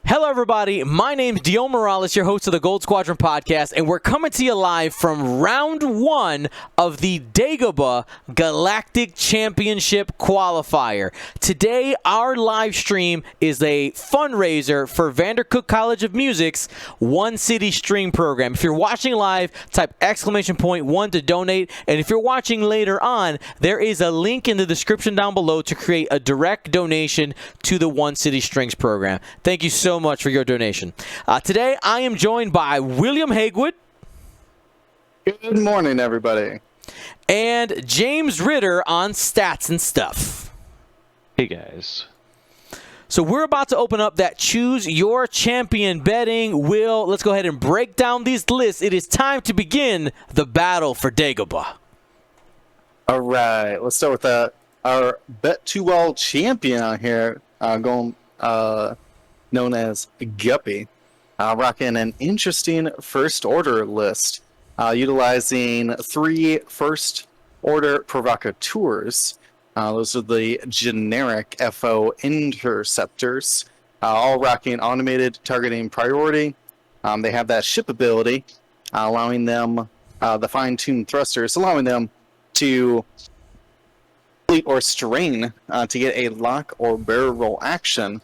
Hello, everybody. My name's Dion Morales, your host of the Gold Squadron podcast, and we're coming to you live from round one of the Dagobah Galactic Championship Qualifier. Today, our live stream is a fundraiser for Vandercook College of Music's One City String program. If you're watching live, type !1 to donate, and if you're watching later on, there is a link in the description down below to create a direct donation to the One City Strings program. Thank you so much for your donation. Today, I am joined by William Hagewood. Good morning, everybody. And James Ritter on Stats and Stuff. Hey, guys. So we're about to open up that Choose Your Champion betting. Will, let's go ahead and break down these lists. It is time to begin the battle for Dagobah. All right, let's start with our Bet2Well champion out here, known as Guppy, rocking an interesting first order list, utilizing 3 first order provocateurs. Those are the generic FO interceptors, all rocking automated targeting priority. They have that ship ability, allowing them, the fine-tuned thrusters, allowing them to complete or strain to get a lock or barrel roll action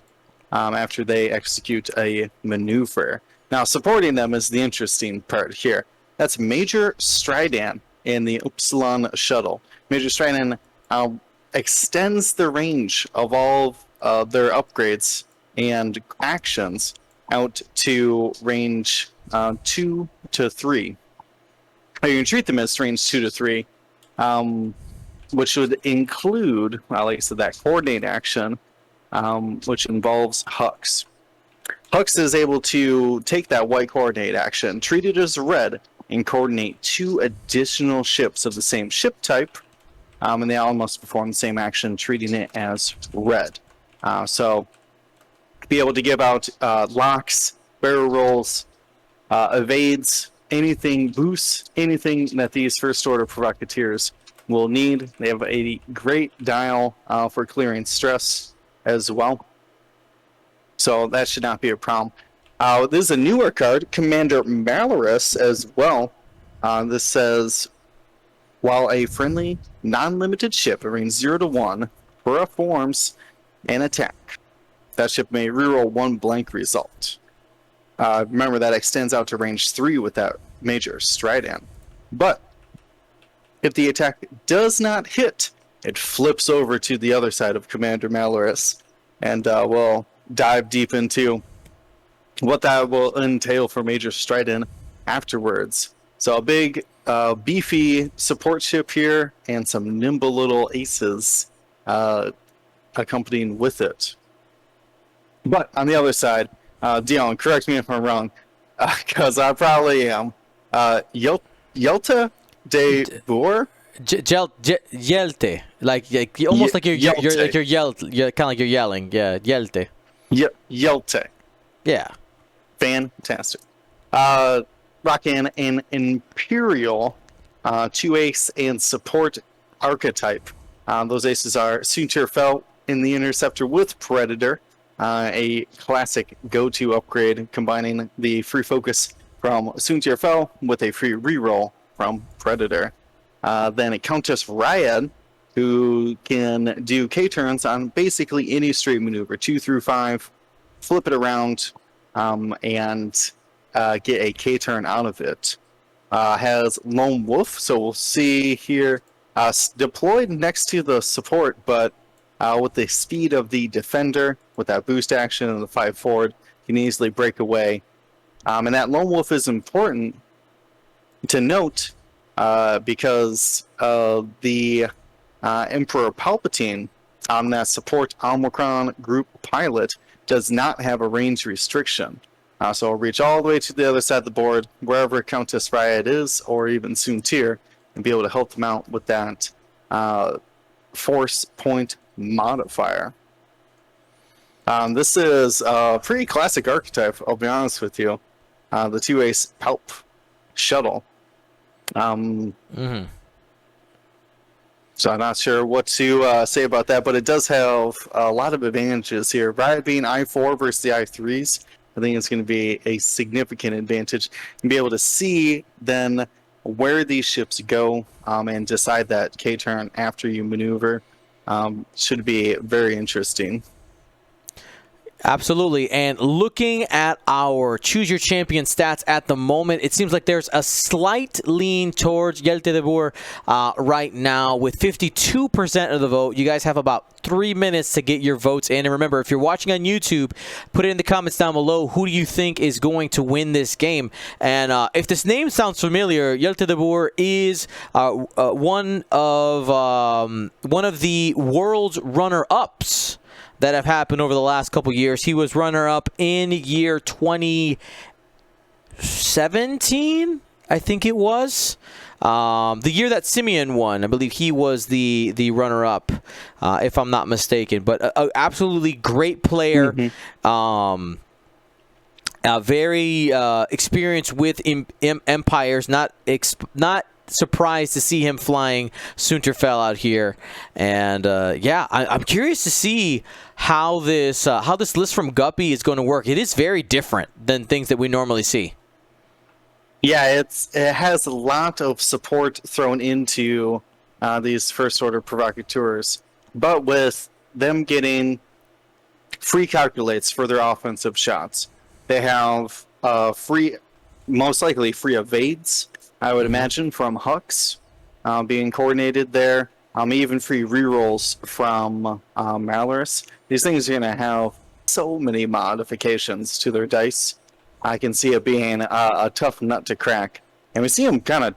after they execute a maneuver. Now, supporting them is the interesting part here. That's Major Stridan in the Upsilon shuttle. Major Stridan extends the range of all of their upgrades and actions out to range 2 to 3. Or you can treat them as range 2 to 3, which would include, like I said, that coordinate action, which involves Hux. Hux is able to take that white coordinate action, treat it as red, and coordinate 2 additional ships of the same ship type, and they all must perform the same action, treating it as red. So, be able to give out locks, barrel rolls, evades, anything, boosts, anything that these first order provocateurs will need. They have a great dial for clearing stress as well, so that should not be a problem. This is a newer card, Commander Malorus, as well. This says, while a friendly, non-limited ship at range 0 to 1 performs an attack, that ship may reroll 1 blank result. Remember, that extends out to range 3 with that Major Stridan. But if the attack does not hit, it flips over to the other side of Commander Malorus, and we'll dive deep into what that will entail for Major Stridan afterwards. So a big, beefy support ship here, and some nimble little aces accompanying with it. But on the other side, Dion, correct me if I'm wrong, because I probably am. Jelte de Boer? Jelte, like almost like you're kind of like you're yelling. Yeah, Jelte. Jelte. Yeah. Fantastic. Rocking an Imperial 2-ace and support archetype. Those aces are Soontir Fel in the Interceptor with Predator, a classic go-to upgrade combining the free focus from Soontir Fel with a free reroll from Predator. Then a Countess Ryad, who can do K-turns on basically any straight maneuver, 2 through 5, flip it around, and get a K-turn out of it. Has Lone Wolf, so we'll see here deployed next to the support, but with the speed of the defender, with that boost action and the 5 forward, can easily break away. And that Lone Wolf is important to note because the Emperor Palpatine, that support Omicron group pilot, does not have a range restriction. So it'll reach all the way to the other side of the board, wherever Countess Riot is, or even Soontir, and be able to help them out with that force point modifier. This is a pretty classic archetype, I'll be honest with you. The 2-ace Palp shuttle. So I'm not sure what to say about that, but it does have a lot of advantages here. Riot being I4 versus the I3s, I think it's going to be a significant advantage, and be able to see then where these ships go and decide that K-turn after you maneuver should be very interesting. Absolutely. And looking at our Choose Your Champion stats at the moment, it seems like there's a slight lean towards Jelte de Boer right now with 52% of the vote. You guys have about 3 minutes to get your votes in. And remember, if you're watching on YouTube, put it in the comments down below. Who do you think is going to win this game? And if this name sounds familiar, Jelte de Boer is one of the world's runner-ups that have happened over the last couple years. He was runner-up in year 2017, I think it was. The year that Simeon won, I believe he was the runner-up, if I'm not mistaken. But a absolutely great player. Very experienced with empires, not surprised to see him flying Soontir out here, and yeah, I'm curious to see how this list from Guppy is going to work. It is very different than things that we normally see. Yeah, it has a lot of support thrown into these first order provocateurs, but with them getting free calculates for their offensive shots, they have most likely free evades, I would imagine, from Hux being coordinated there. Even free rerolls from Malorus. These things are going to have so many modifications to their dice. I can see it being a tough nut to crack. And we see them kind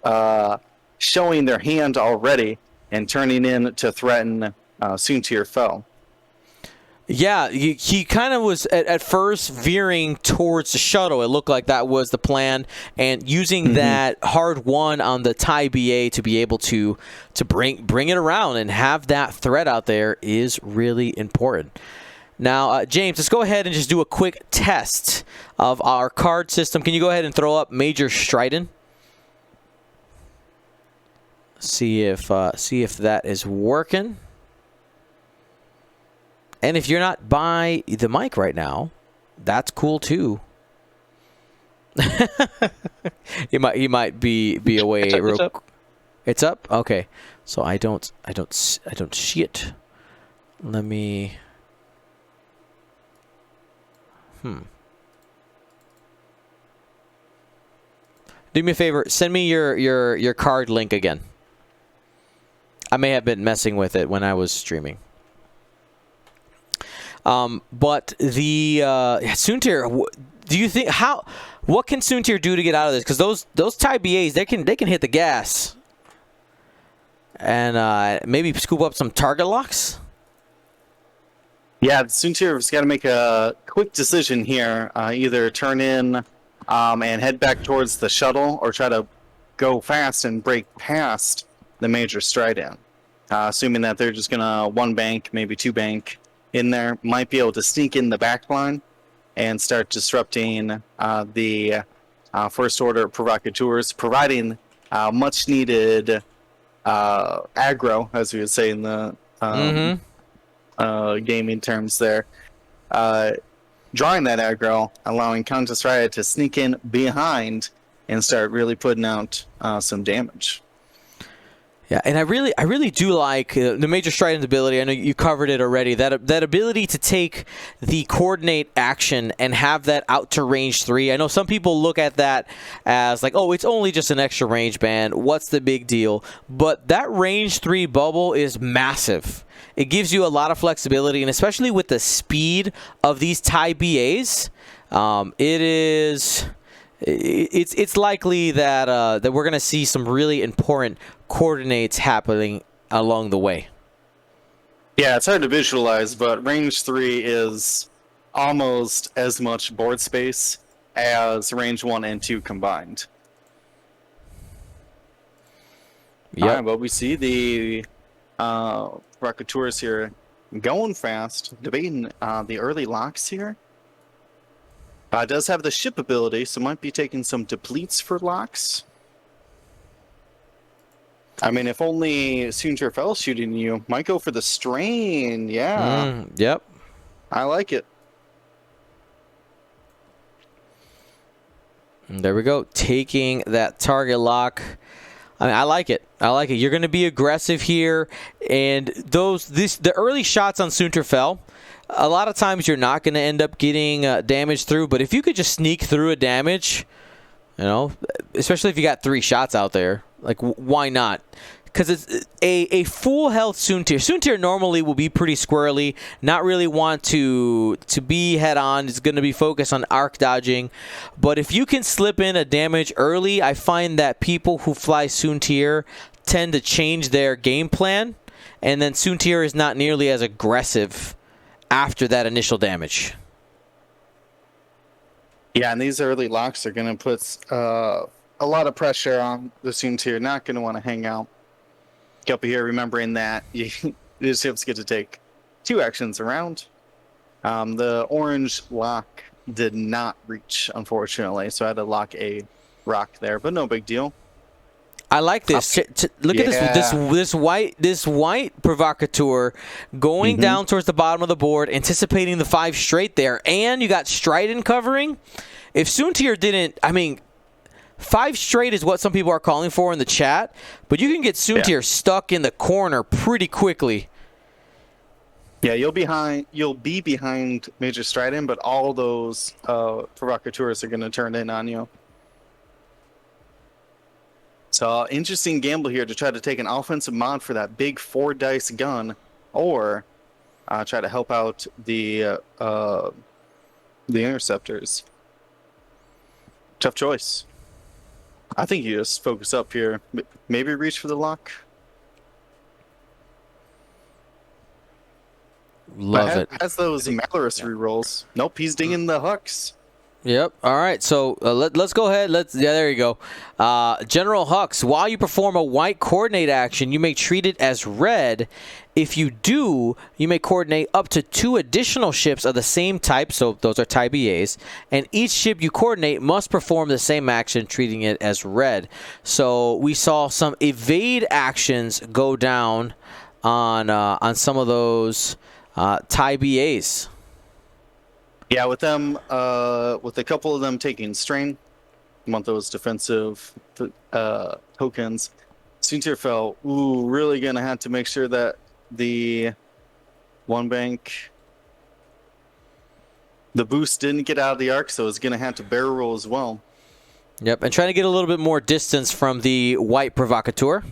of showing their hand already and turning in to threaten Soontir Fel. Yeah, he kind of was at first veering towards the shuttle. It looked like that was the plan, and using that hard one on the TIE BA to be able to bring it around and have that threat out there is really important. Now, James, let's go ahead and just do a quick test of our card system. Can you go ahead and throw up Major Stridon? See if that is working. And if you're not by the mic right now, that's cool too. he might be away. It's up. It's up? Okay. So I don't see it. Let me Do me a favor, send me your card link again. I may have been messing with it when I was streaming. But the Soontir, do you think what can Soontir do to get out of this? Because those TIE BAs, they can hit the gas and maybe scoop up some target locks. Yeah, Soontir's got to make a quick decision here. Either turn in and head back towards the shuttle, or try to go fast and break past the Major Stridon. Assuming that they're just gonna one bank, maybe two bank in there, might be able to sneak in the back line and start disrupting the first order provocateurs, providing much needed aggro, as we would say in the gaming terms there. Drawing that aggro, allowing Countess Riot to sneak in behind and start really putting out some damage. Yeah, and I really do like the Major Striden's ability. I know you covered it already. That ability to take the coordinate action and have that out to range 3. I know some people look at that as like, oh, it's only just an extra range band. What's the big deal? But that range 3 bubble is massive. It gives you a lot of flexibility, and especially with the speed of these TIE BAs, it's likely that that we're going to see some really important coordinates happening along the way. Yeah, it's hard to visualize, but range 3 is almost as much board space as range 1 and 2 combined. Yeah, All right, but we see the Rocketours here going fast, debating the early locks here. Does have the ship ability, so might be taking some depletes for locks. I mean, if only Soontir fell shooting you, might go for the strain. Yeah. Yep. I like it. And there we go. Taking that target lock. I mean, I like it. I like it. You're going to be aggressive here, and the early shots on Soontir fell. A lot of times you're not going to end up getting damage through, but if you could just sneak through a damage, you know, especially if you got 3 shots out there, like why not? Because it's a full health Soontir. Soontir normally will be pretty squirrely, not really want to be head on. It's going to be focused on arc dodging. But if you can slip in a damage early, I find that people who fly Soontir tend to change their game plan, and then Soontir is not nearly as aggressive after that initial damage. Yeah, and these early locks are going to put a lot of pressure on the Soontir. Not going to want to hang out. Guppy here, remembering that the ships get to take 2 actions around. The orange lock did not reach, unfortunately, so I had to lock a rock there, but no big deal. I like this. Look at this white provocateur going down towards the bottom of the board, anticipating the 5 straight there, and you got Strident covering. If Soontir didn't, I mean, 5 straight is what some people are calling for in the chat, but you can get Soontir stuck in the corner pretty quickly. Yeah, you'll be behind Major Strident, but all those provocateurs are going to turn in on you. So, interesting gamble here to try to take an offensive mod for that big 4-dice gun, or try to help out the interceptors. Tough choice. I think you just focus up here. Maybe reach for the lock. Love it. Has those Malorus rerolls. Nope, he's dinging the Hux. Yep. All right. So let's go ahead. There you go. General Hux, while you perform a white coordinate action, you may treat it as red. If you do, you may coordinate up to 2 additional ships of the same type, so those are TIE BAs, and each ship you coordinate must perform the same action, treating it as red. So we saw some evade actions go down on some of those TIE BAs. Yeah, with them, with a couple of them taking strain, you want those defensive tokens. Soontir fell. Ooh, really gonna have to make sure that the one bank, the boost didn't get out of the arc, so it's gonna have to barrel roll as well. Yep, and trying to get a little bit more distance from the white provocateur.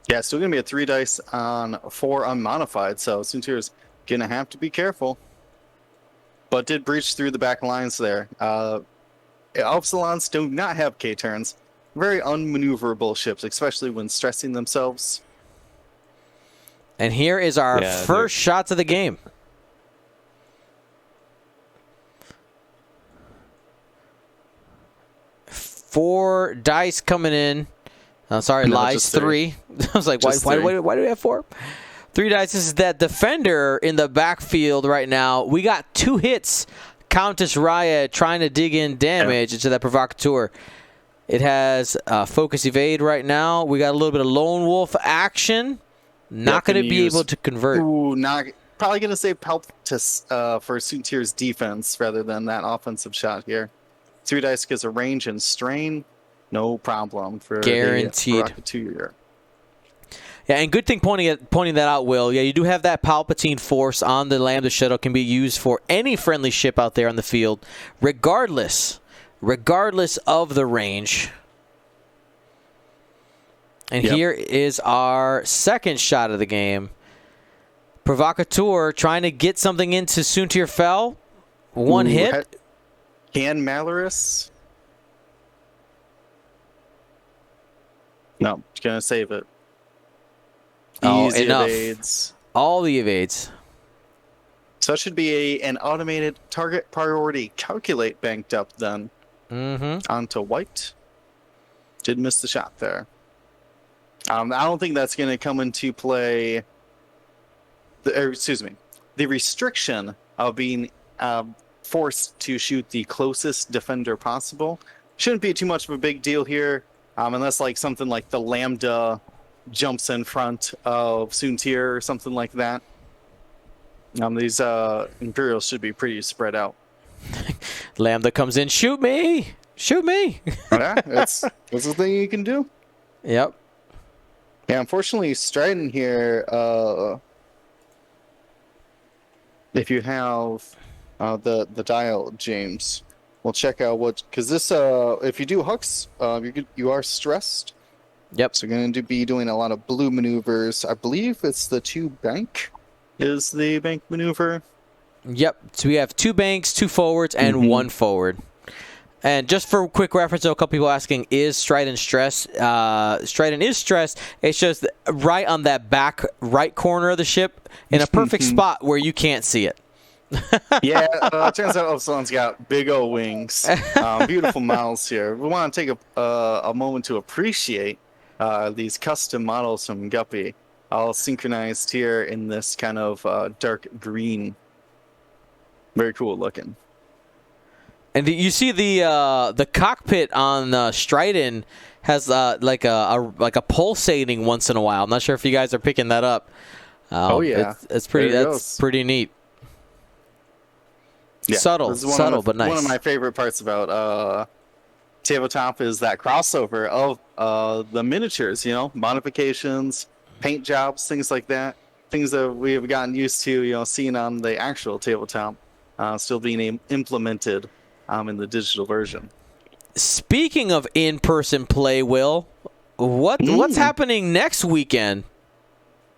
Yeah, still gonna be a 3 dice on 4 unmodified, so Soontir's gonna have to be careful. But did breach through the back lines there. Upsilons do not have K-turns. Very unmaneuverable ships, especially when stressing themselves. And here is our first shots of the game. Four dice coming in. Sorry, No, lies. just 3. I was like, why do we have 4? 3 dice. This is that defender in the backfield right now. We got 2 hits. Countess Raya trying to dig in damage into that provocateur. It has focus evade right now. We got a little bit of lone wolf action. Not going to be able to convert. Ooh, probably going to save help for Soontir's defense rather than that offensive shot here. 3 dice gives a range and strain. no problem for Guaranteed. the Rocketeer. Yeah, and good thing pointing that out, Will. Yeah, you do have that Palpatine force on the Lambda shuttle, can be used for any friendly ship out there on the field, regardless of the range. And here is our second shot of the game. Provocateur trying to get something into Soontir Fel. One hit. Can Malorus? No, just gonna save it. Oh, Easy enough. evades. All the evades. So it should be an automated target priority calculate banked up then. Onto white. Did miss the shot there. I don't think that's going to come into play. The restriction of being forced to shoot the closest defender possible shouldn't be too much of a big deal here, unless like something like the Lambda jumps in front of Soontir or something like that. These Imperials should be pretty spread out. Lambda comes in, shoot me! Shoot me! Yeah, that's the thing you can do. Yep. Yeah, unfortunately, Strident here, if you have the dial, James, we'll check out what, because this, if you do hooks, you are stressed. Yep. So you're going to be doing a lot of blue maneuvers. I believe it's the 2 bank is the bank maneuver. Yep. So we have 2 banks, 2 forwards, and 1 forward. And just for quick reference, a couple people asking, is Strident stressed? Strident is stressed. It's just right on that back right corner of the ship in a perfect spot where you can't see it. Yeah, it turns out Upsilon's got big old wings. Beautiful models here. We want to take a moment to appreciate these custom models from Guppy, all synchronized here in this kind of dark green. Very cool looking. And you see the cockpit on Strident has like a pulsating once in a while. I'm not sure if you guys are picking that up. Oh yeah, it's pretty. That's pretty neat. Yeah, subtle, but nice. One of my favorite parts about Tabletop is that crossover of the miniatures. You know, modifications, paint jobs, things like that. Things that we have gotten used to, you know, seeing on the actual Tabletop, still being implemented in the digital version. Speaking of in-person play, Will, what's happening next weekend?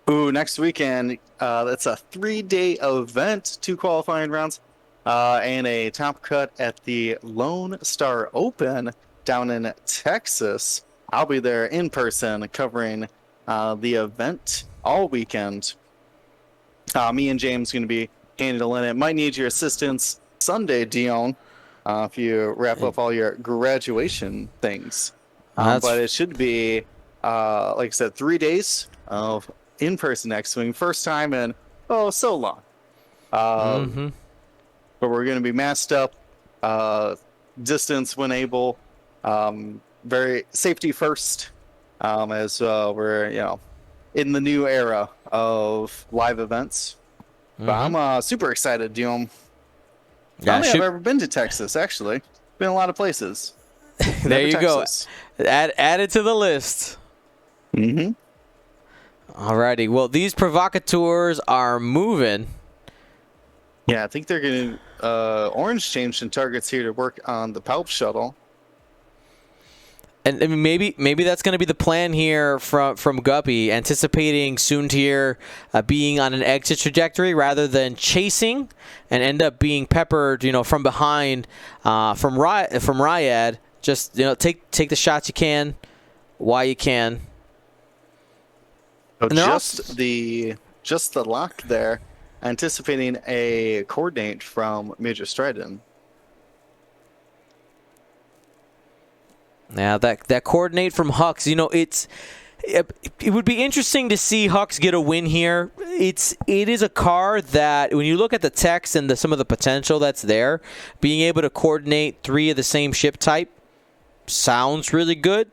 Ooh, next weekend, that's a 3-day event, 2 qualifying rounds, and a top cut at the Lone Star Open down in Texas. I'll be there in person covering the event all weekend. Me and James going to be handling it. Might need your assistance Sunday, Dion. If you wrap up all your graduation things. But it should be, like I said, 3 days of in-person next week. First time in, so long. But we're going to be masked up, distance when able, very safety first, as we're, in the new era of live events. But I'm super excited, Dion. I don't think I've ever been to Texas, actually. Been a lot of places. There you Texas. Go. Add it to the list. Alrighty. Well, these provocateurs are moving. Yeah, I think they're going to orange change some targets here to work on the Palp shuttle. And maybe that's going to be the plan here from Guppy, anticipating Soontir being on an exit trajectory rather than chasing and end up being peppered, from behind from Ryad. Just take the shots you can, while you can. So just the lock there, anticipating a coordinate from Major Strident. Now that coordinate from Hux, it would be interesting to see Hux get a win here. It is a car that, when you look at the text and some of the potential that's there, being able to coordinate 3 of the same ship type sounds really good.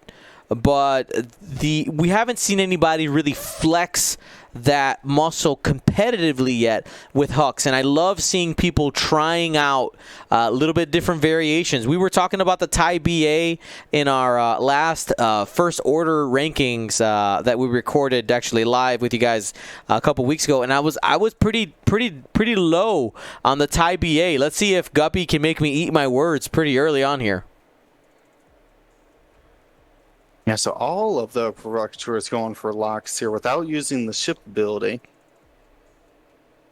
but we haven't seen anybody really flex that muscle competitively yet with Hux, and I love seeing people trying out a little bit different variations. We were talking about the Thai BA in our last first order rankings that we recorded actually live with you guys a couple weeks ago, and I was pretty low on the Thai BA. Let's see if Guppy can make me eat my words pretty early on here. Yeah, so all of the provocateurs going for locks here without using the ship ability.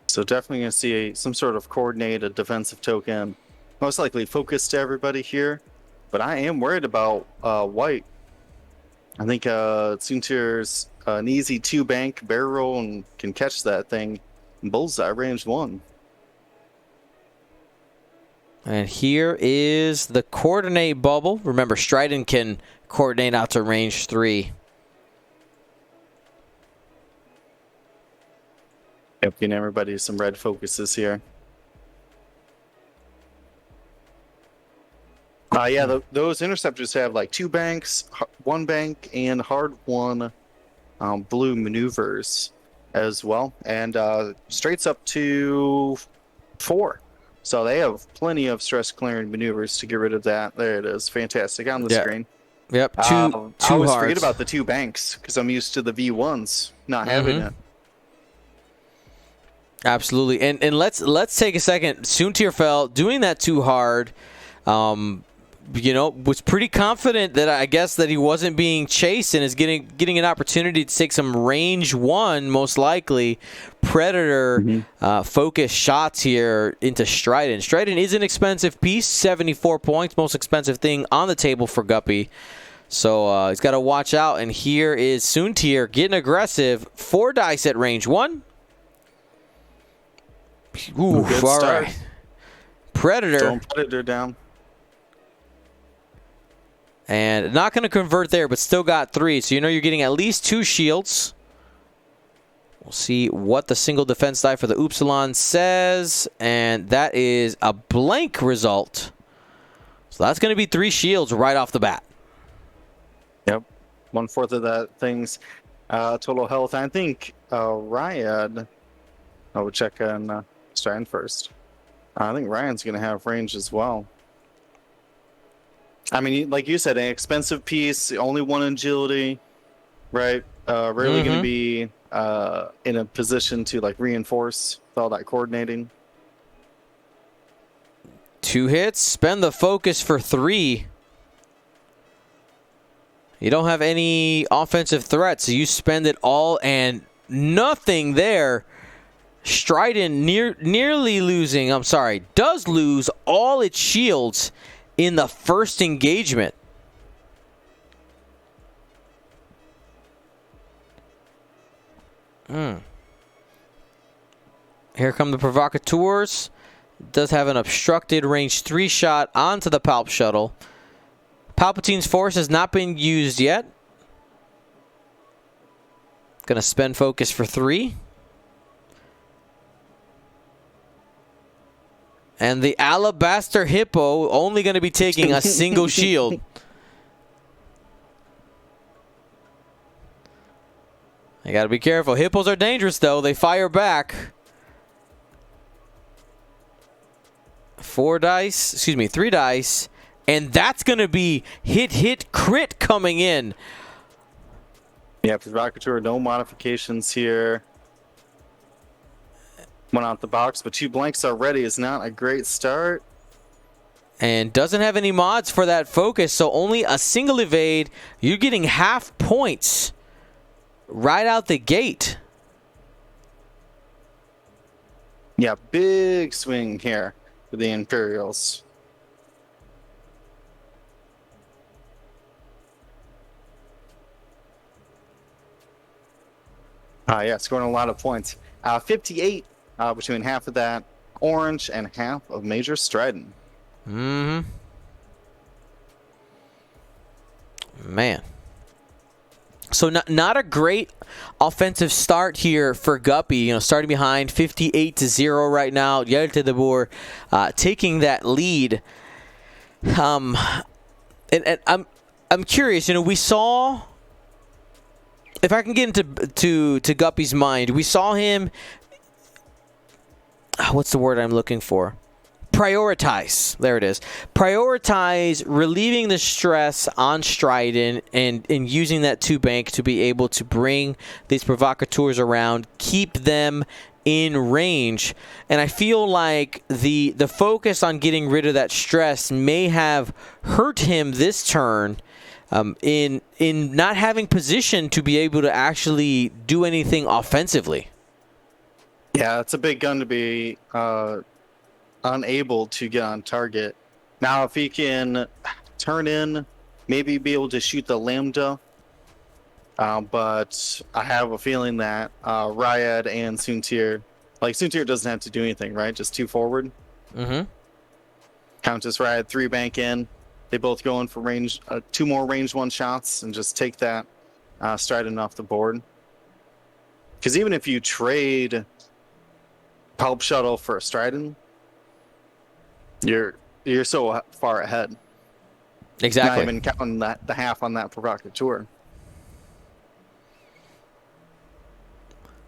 So definitely going to see some sort of coordinated defensive token. Most likely focused to everybody here. But I am worried about white. I think Soontir's an easy 2-bank barrel and can catch that thing. Bullseye, range 1. And here is the coordinate bubble. Remember, Strident can coordinate out to range 3. Yep, getting everybody some red focuses here. Yeah, those interceptors have like 2 banks, 1 bank, and hard 1 blue maneuvers as well. And straights up to 4. So they have plenty of stress clearing maneuvers to get rid of that. There it is. Fantastic on the screen. Yep, two I always hearts. forget about the 2 banks because I'm used to the V1s not having it. Absolutely. And let's take a second. Soontir fell doing that too hard. Was pretty confident that I guess that he wasn't being chased and is getting an opportunity to take some range 1, most likely predator focus shots here into Strident. Strident is an expensive piece, 74 points, most expensive thing on the table for Guppy. So he's got to watch out. And here is Soontir getting aggressive. 4 dice at range 1. Ooh, good all start. right. Predator. Throwing Predator down. And not going to convert there, but still got 3. So you're getting at least 2 shields. We'll see what the single defense die for the Upsilon says. And that is a blank result. So that's going to be 3 shields right off the bat. Yep. 1/4 of that thing's total health. I think Ryan... I would check on Strident first. I think Ryan's going to have range as well. I mean, like you said, an expensive piece, only 1 agility, right? Really going to be in a position to like reinforce with all that coordinating. 2 hits, spend the focus for 3. You don't have any offensive threats, so you spend it all and nothing there. Strident nearly losing, does lose all its shields in the first engagement. Here come the provocateurs. Does have an obstructed range 3 shot onto the Palp shuttle. Palpatine's force has not been used yet. Gonna spend focus for 3. And the Alabaster Hippo only going to be taking a single shield. You got to be careful. Hippos are dangerous, though. They fire back. 3 dice. And that's going to be hit, crit coming in. Yeah, provocateur, no modifications here. 1 out the box, but 2 blanks already is not a great start. And doesn't have any mods for that focus, so only a single evade. You're getting half points right out the gate. Yeah, big swing here for the Imperials. Yeah, scoring a lot of points. 58 between half of that orange and half of Major Strident. Man. So not a great offensive start here for Guppy. Starting behind 58-0 right now. Jelte the Boer taking that lead. And I'm curious. You know, we saw. If I can get into Guppy's mind, we saw him. What's the word I'm looking for? Prioritize. There it is. Prioritize relieving the stress on Stridon and using that 2-bank to be able to bring these provocateurs around, keep them in range. And I feel like the focus on getting rid of that stress may have hurt him this turn. In not having position to be able to actually do anything offensively. Yeah, it's a big gun to be unable to get on target. Now, if he can turn in, maybe be able to shoot the Lambda. But I have a feeling that Ryad and Soontir, like Soontir doesn't have to do anything, right? Just 2 forward. Mm-hmm. Countess Ryad 3-bank in. They both go in for range, 2 more range 1 shots and just take that Stridon off the board. Because even if you trade Pulp Shuttle for a Stridon, you're so far ahead. Exactly. Not even counting the half on that provocateur.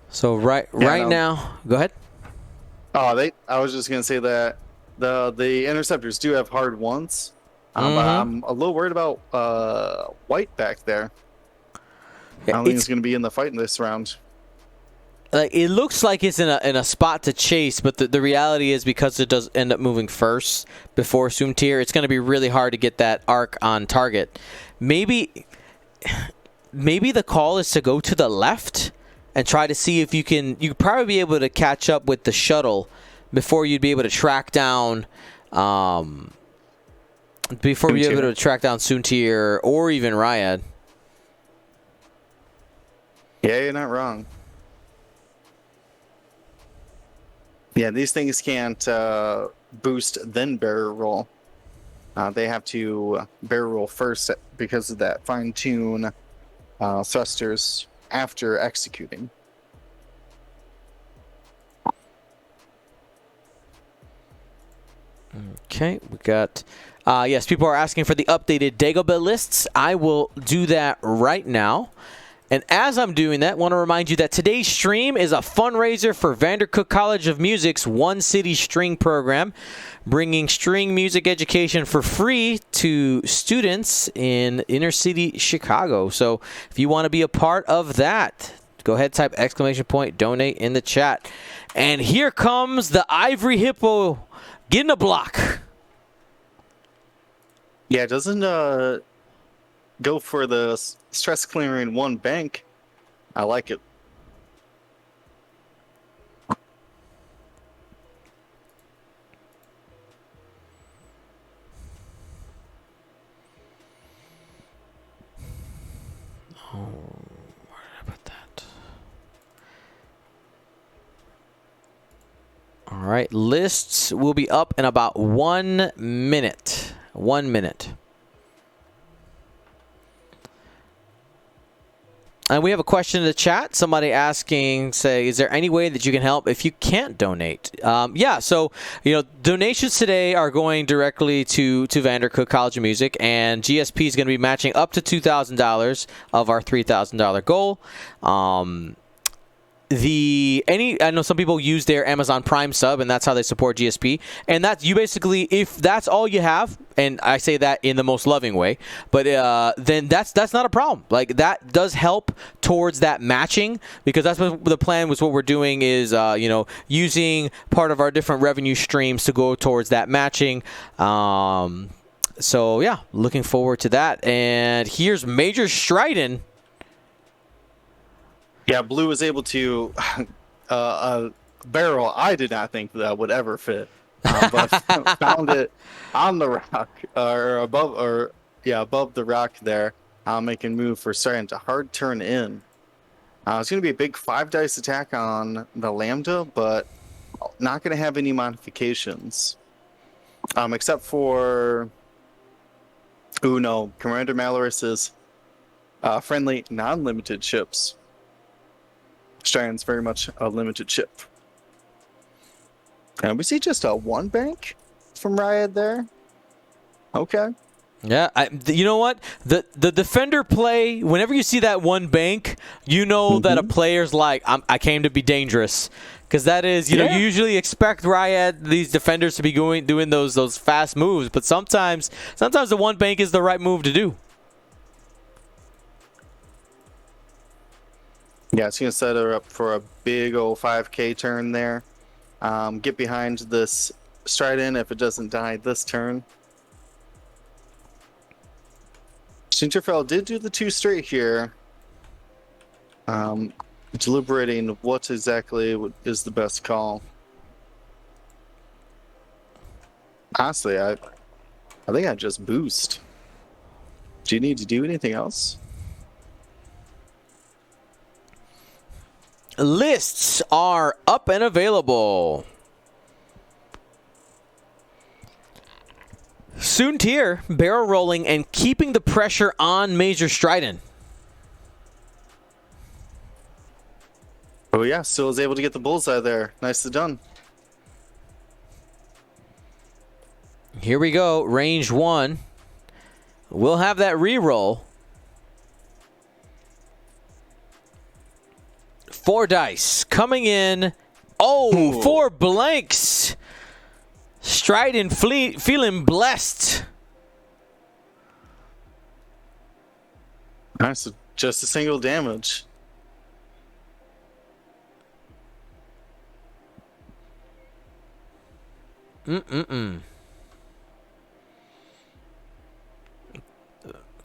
So right now, go ahead. Oh, I was just gonna say that the interceptors do have hard ones. But I'm a little worried about White back there. I don't think he's going to be in the fight in this round. Like, it looks like it's in a spot to chase, but the reality is because it does end up moving first before Soontir, it's going to be really hard to get that arc on target. Maybe the call is to go to the left and try to see if you could probably be able to catch up with the shuttle before you'd be able to track down. Before you're able to track down Soontir or even Ryad. Yeah, you're not wrong. Yeah, these things can't boost then barrel roll. They have to barrel roll first because of that fine-tune thrusters after executing. Okay, we got... yes, people are asking for the updated Dagobah lists. I will do that right now. And as I'm doing that, I want to remind you that today's stream is a fundraiser for Vandercook College of Music's One City String program, bringing string music education for free to students in inner city Chicago. So if you want to be a part of that, go ahead, type !donate in the chat. And here comes the Ivory Hippo getting a block. Yeah, it doesn't go for the stress clearing 1-bank. I like it. Oh, where did I put that? All right, lists will be up in about 1 minute. 1 minute. And we have a question in the chat. Somebody asking, say, is there any way that you can help if you can't donate? Yeah, so, donations today are going directly to Vandercook College of Music, and GSP is going to be matching up to $2,000 of our $3,000 goal. I know some people use their Amazon Prime sub, and that's how they support GSP. And that's you basically, if that's all you have, and I say that in the most loving way, but then that's not a problem. Like, that does help towards that matching, because that's what the plan was. What we're doing is using part of our different revenue streams to go towards that matching. So yeah, looking forward to that. And here's Major Stridon. Yeah, Blue was able to a barrel I did not think that would ever fit, but found it on the rock above the rock there, making move for starting to hard turn in. It's going to be a big 5-dice attack on the Lambda, but not going to have any modifications, except for Commander Maloris's friendly non-limited ships. Stridon's very much a limited ship. And we see just a 1-bank from Ryad there. Okay. Yeah, you know what? The defender play, whenever you see that one bank, you know that a player's like, I came to be dangerous. Because that is, you know, you usually expect these defenders to be doing those fast moves, but sometimes the one bank is the right move to do. Yeah, it's going to set her up for a big old 5K turn there. Get behind this Strident if it doesn't die this turn. Sinterfell did do the 2 straight here. Deliberating what exactly is the best call. Honestly, I think I just boost. Do you need to do anything else? Lists are up and available. Soontir, barrel rolling and keeping the pressure on Major Strident. Oh yeah, still is able to get the bullseye there. Nicely done. Here we go, range 1. We'll have that reroll. 4 dice coming in. Oh, 4 blanks. Strident feeling blessed. Nice, so just a single damage.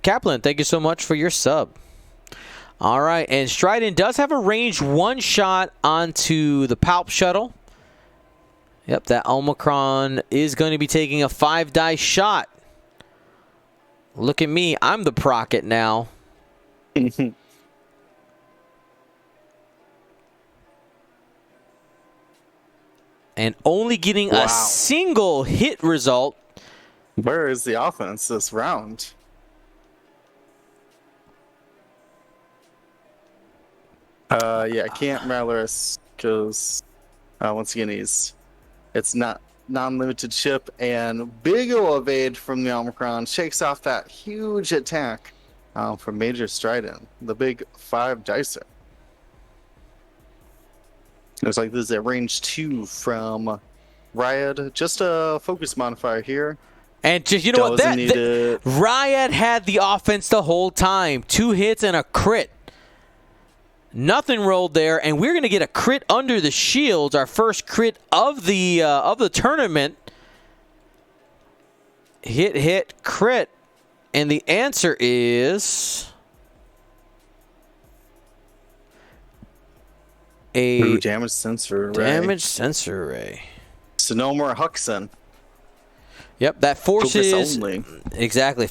Kaplan, thank you so much for your sub. All right, and Strident does have a range 1 shot onto the Palp shuttle. Yep, that Omicron is going to be taking a 5 dice shot. Look at me, I'm the Procket now. And only getting a single hit result. Where is the offense this round? Yeah, I can't Malorus because once again it's not non-limited ship, and big ol' evade from the Omicron shakes off that huge attack from Major Strident, the big 5 dicer. Looks like this is a range 2 from Riot. Just a focus modifier here. And just, you know what, Riot had the offense the whole time. 2 hits and a crit. Nothing rolled there, and we're going to get a crit under the shields, our first crit of the tournament. Hit, crit. And the answer is a damage sensor array. Damage sensor array. So no more Huxon. Yep, that forces Focus only. Exactly.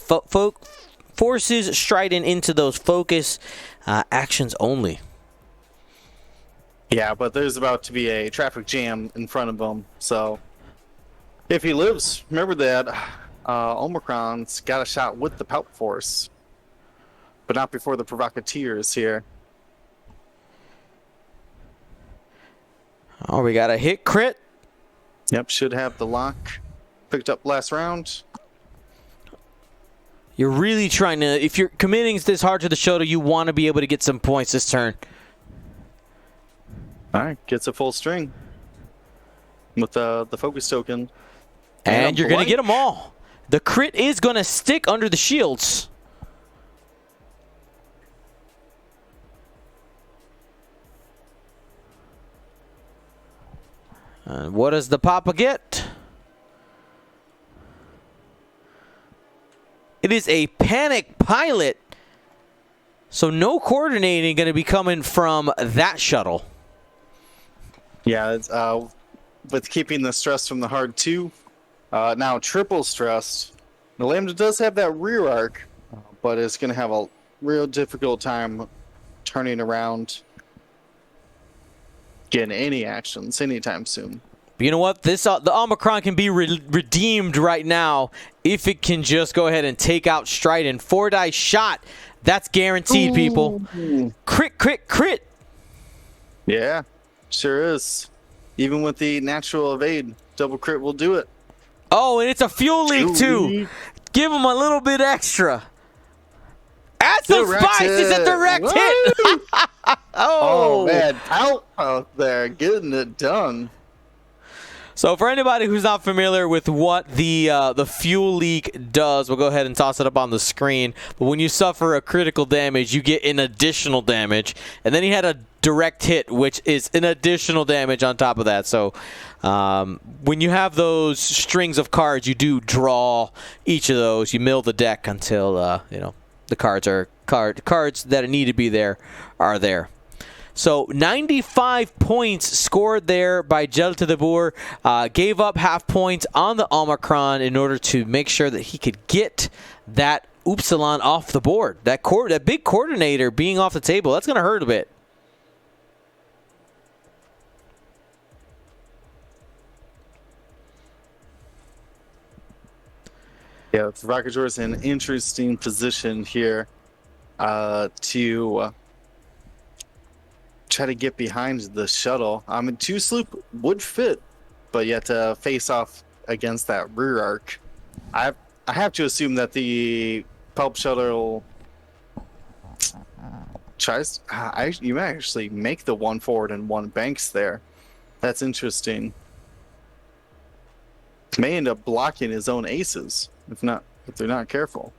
Forces Strident into those focus actions only. Yeah, but there's about to be a traffic jam in front of him, so if he lives, remember that Omicron's got a shot with the Palp Force, but not before the Provocateurs here. Oh, we got a hit crit. Yep, should have the lock picked up last round. You're really trying to, if you're committing this hard to the shoulder, you want to be able to get some points this turn. All right, gets a full string with the focus token. And you're going to get them all. The crit is going to stick under the shields. And what does the Papa get? It is a Panic Pilot. So no coordinating going to be coming from that shuttle. Yeah, it's, with keeping the stress from the hard 2, now triple stressed. The Lambda does have that rear arc, but it's going to have a real difficult time turning around, getting any actions anytime soon. But you know what? This the Omicron can be redeemed right now if it can just go ahead and take out Strident. 4 dice shot. That's guaranteed, people. Crit, crit, crit. Yeah, sure is. Even with the natural evade, double crit will do it. Oh, and it's a fuel leak too. Give him a little bit extra. Add some spices at direct hit. Oh man, out there getting it done. So for anybody who's not familiar with what the fuel leak does, we'll go ahead and toss it up on the screen. But when you suffer a critical damage, you get an additional damage. And then he had a direct hit, which is an additional damage on top of that. So when you have those strings of cards, you do draw each of those. You mill the deck until the cards that need to be there are there. So 95 points scored there by Jelte the Boer. Gave up half points on the Omicron in order to make sure that he could get that Upsilon off the board. That big coordinator being off the table, that's going to hurt a bit. Yeah, Provocateur's in an interesting position here to try to get behind the shuttle. Two sloop would fit, but yet to face off against that rear arc, I have to assume that the pulp shuttle tries. You might actually make the one forward and one banks there. That's interesting. May end up blocking his own aces if they're not careful.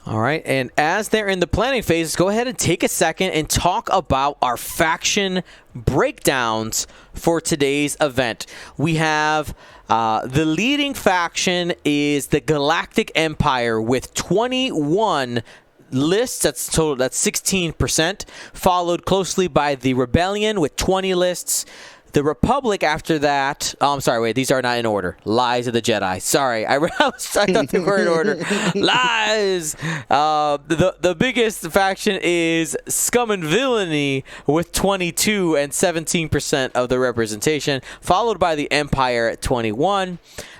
All right, and as they're in the planning phase, let's go ahead and take a second and talk about our faction breakdowns for today's event. We have the leading faction is the Galactic Empire with 21 lists. That's 16%, followed closely by the Rebellion with 20 lists. The Republic after that, I'm sorry, wait, these are not in order. Lies of the Jedi. Sorry, I thought they were in order. Lies! The biggest faction is Scum and Villainy with 22 and 17% of the representation, followed by the Empire at 21.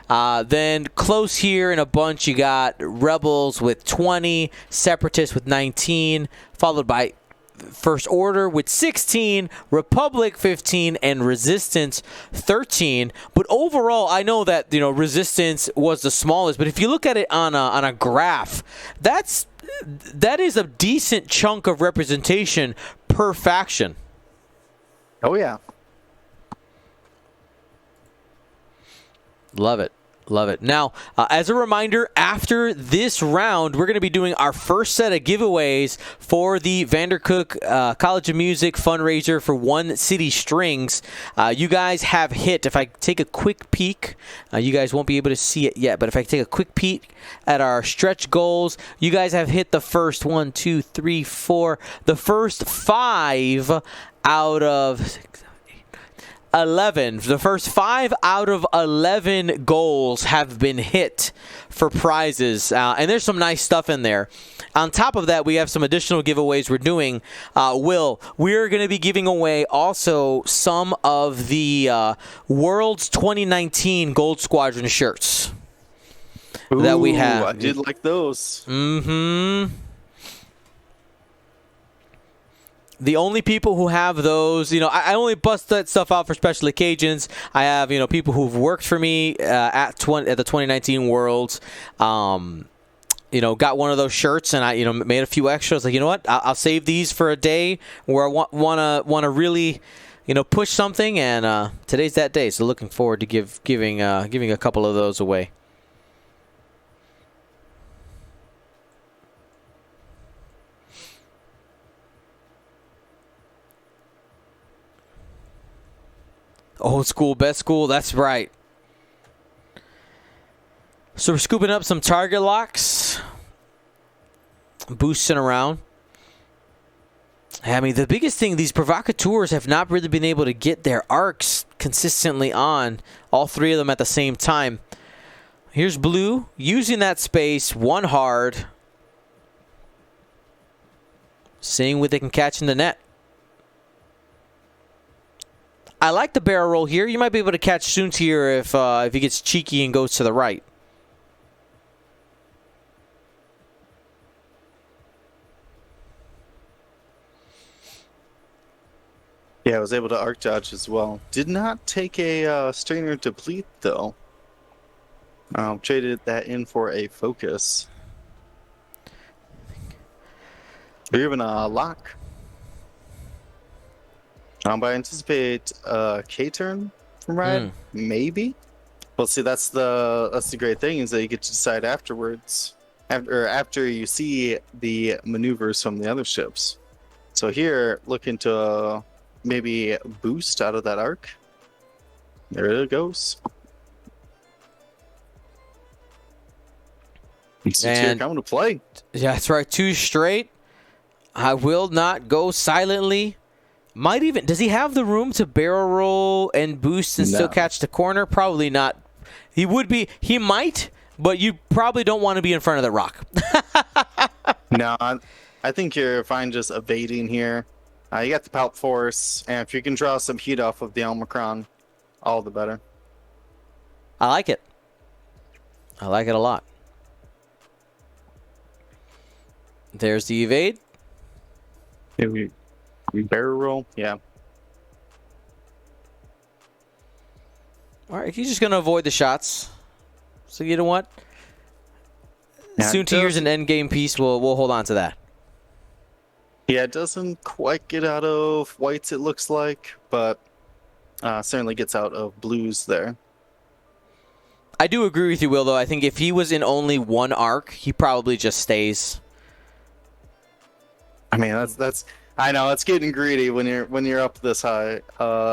Then close here in a bunch, you got Rebels with 20, Separatists with 19, followed by First Order with 16, Republic 15, and Resistance 13. But overall, I know that Resistance was the smallest. But if you look at it on a graph, that is a decent chunk of representation per faction. Oh yeah, love it. Love it. Now, as a reminder, after this round, we're going to be doing our first set of giveaways for the Vandercook College of Music fundraiser for One City Strings. You guys have hit, if I take a quick peek, you guys won't be able to see it yet, but if I take a quick peek at our stretch goals, you guys have hit the first 1, 2, 3, 4, the first 5 out of 11. The first 5 out of 11 goals have been hit for prizes, and there's some nice stuff in there. On top of that, we have some additional giveaways we're doing. We're going to be giving away also some of the World's 2019 Gold Squadron shirts that we have. I did like those. Mm-hmm. The only people who have those, I only bust that stuff out for special occasions. I have, people who've worked for me at the 2019 Worlds, got one of those shirts, and I, made a few extras. Like, you know what? I'll save these for a day where I want to really, push something. And today's that day, so looking forward to giving a couple of those away. Old school, best school, that's right. So we're scooping up some target locks. Boosting around. The biggest thing, these provocateurs have not really been able to get their arcs consistently on. All 3 of them at the same time. Here's blue, using that space, 1 hard. Seeing what they can catch in the net. I like the barrel roll here. You might be able to catch Soons here if he gets cheeky and goes to the right. Yeah, I was able to arc dodge as well. Did not take a strainer deplete though. Traded that in for a focus. Or even a lock. But I anticipate a K-turn from Ride, maybe. Well, see, that's the great thing is that you get to decide afterwards, after you see the maneuvers from the other ships. So here, looking to maybe boost out of that arc. There it goes. And coming to play. Yeah, that's right. 2 straight. I will not go silently. Might even... Does he have the room to barrel roll and boost and still catch the corner? Probably not. He would be... He might, but you probably don't want to be in front of the rock. No, I think you're fine just evading here. You got the Palp Force, and if you can draw some heat off of the Omicron, all the better. I like it. I like it a lot. There's the evade. Yeah, we barrel roll, yeah. All right, he's just going to avoid the shots. So you know what? Yeah, Soon to use an endgame piece. We'll hold on to that. Yeah, it doesn't quite get out of whites, it looks like, but certainly gets out of blues there. I do agree with you, Will, though. I think if he was in only one arc, he probably just stays. I mean, that's I know it's getting greedy when you're up this high